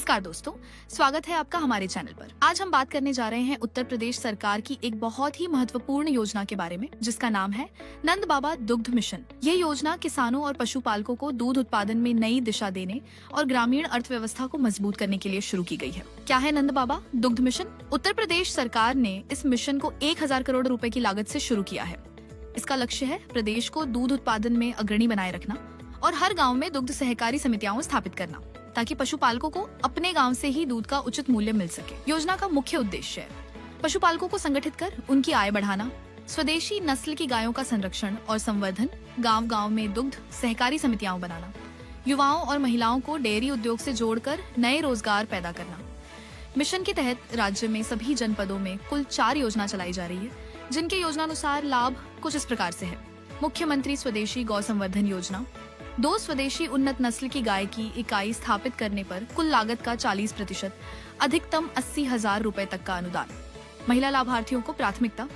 नमस्कार दोस्तों, स्वागत है आपका हमारे चैनल पर। आज हम बात करने जा रहे हैं उत्तर प्रदेश सरकार की एक बहुत ही महत्वपूर्ण योजना के बारे में, जिसका नाम है नंद बाबा दुग्ध मिशन। ये योजना किसानों और पशुपालकों को दूध उत्पादन में नई दिशा देने और ग्रामीण अर्थव्यवस्था को मजबूत करने के लिए शुरू की गई है। क्या है नंद बाबा दुग्ध मिशन? उत्तर प्रदेश सरकार ने इस मिशन को 1000 करोड़ रुपए की लागत से शुरू किया है। इसका लक्ष्य है प्रदेश को दूध उत्पादन में अग्रणी बनाए रखना और हर गाँव में दुग्ध सहकारी समितियां स्थापित करना, ताकि पशुपालकों को अपने गांव से ही दूध का उचित मूल्य मिल सके। योजना का मुख्य उद्देश्य है पशुपालकों को संगठित कर उनकी आय बढ़ाना, स्वदेशी नस्ल की गायों का संरक्षण और संवर्धन, गांव-गांव में दुग्ध सहकारी समितियां बनाना, युवाओं और महिलाओं को डेयरी उद्योग से जोड़कर नए रोजगार पैदा करना। मिशन के तहत राज्य में सभी जनपदों में कुल 4 योजना चलाई जा रही है, जिनके योजनानुसार लाभ कुछ इस प्रकार से है। मुख्यमंत्री स्वदेशी गौ संवर्धन योजना, 2 स्वदेशी उन्नत नस्ल की गाय की इकाई स्थापित करने पर कुल लागत का 40%, अधिकतम 80,000 रुपए तक का अनुदान। महिला लाभार्थियों को प्राथमिकता।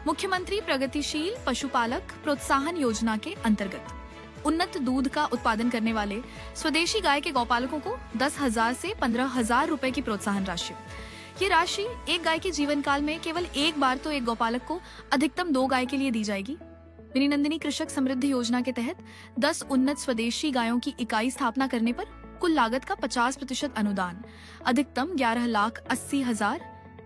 मुख्यमंत्री प्रगतिशील पशुपालक प्रोत्साहन योजना के अंतर्गत उन्नत दूध का उत्पादन करने वाले स्वदेशी गाय के गौपालकों को 10,000 से 15,000 रुपए की प्रोत्साहन राशि। ये राशि एक गाय के जीवन काल में केवल एक बार तो एक गौपालक को अधिकतम 2 गाय के लिए दी जाएगी। मिनी नंदिनी कृषक समृद्धि योजना के तहत 10 उन्नत स्वदेशी गायों की इकाई स्थापना करने पर कुल लागत का 50% अनुदान, अधिकतम 11,80,000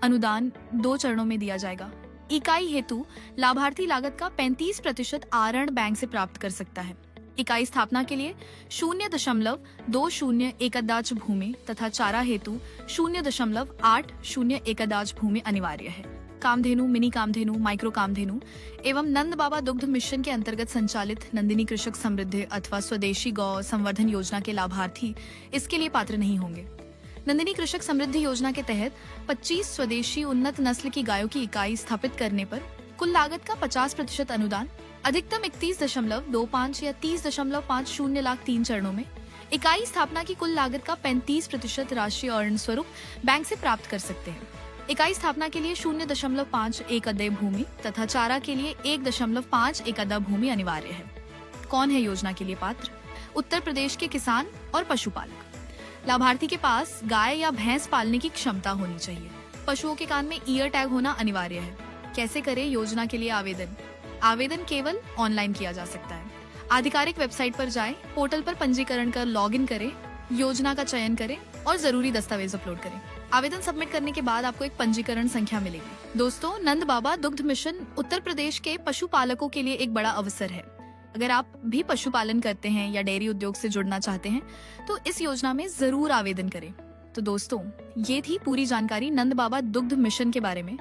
अनुदान 2 चरणों में दिया जाएगा। इकाई हेतु लाभार्थी लागत का 35% आरण बैंक से प्राप्त कर सकता है। इकाई स्थापना के लिए 0.20 एकदाच भूमि तथा चारा हेतु 0.80 एकदाच भूमि अनिवार्य है। कामधेनु, मिनी कामधेनु, माइक्रो कामधेनु एवं नंद बाबा दुग्ध मिशन के अंतर्गत संचालित नंदिनी कृषक समृद्धि अथवा स्वदेशी गौ संवर्धन योजना के लाभार्थी इसके लिए पात्र नहीं होंगे। नंदिनी कृषक समृद्धि योजना के तहत 25 स्वदेशी उन्नत नस्ल की गायों की इकाई स्थापित करने पर कुल लागत का 50% अनुदान, अधिकतम 31.25 या 30.50 लाख 3 चरणों में। इकाई स्थापना की कुल लागत का 35% राशि और स्वरूप बैंक से प्राप्त कर सकते हैं। इकाई स्थापना के लिए 0.5 एकड़ भूमि तथा चारा के लिए 1.5 एकड़ भूमि अनिवार्य है। कौन है योजना के लिए पात्र? उत्तर प्रदेश के किसान और पशुपालक। लाभार्थी के पास गाय या भैंस पालने की क्षमता होनी चाहिए। पशुओं के कान में ईयर टैग होना अनिवार्य है। कैसे करें योजना के लिए आवेदन? आवेदन केवल ऑनलाइन किया जा सकता है। आधिकारिक वेबसाइट पर जाएं, पोर्टल पर पंजीकरण कर लॉगिन करें, योजना का चयन करें और जरूरी दस्तावेज अपलोड करें। आवेदन सबमिट करने के बाद आपको एक पंजीकरण संख्या मिलेगी। दोस्तों, नंद बाबा दुग्ध मिशन उत्तर प्रदेश के पशुपालकों के लिए एक बड़ा अवसर है। अगर आप भी पशुपालन करते हैं या डेयरी उद्योग से जुड़ना चाहते हैं तो इस योजना में जरूर आवेदन करें। तो दोस्तों, ये थी पूरी जानकारी नंद बाबा दुग्ध मिशन के बारे में।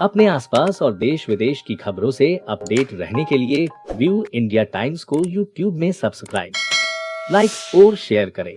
अपने आसपास और देश विदेश की खबरों से अपडेट रहने के लिए व्यू इंडिया टाइम्स को यूट्यूब में सब्सक्राइब, लाइक और शेयर करें।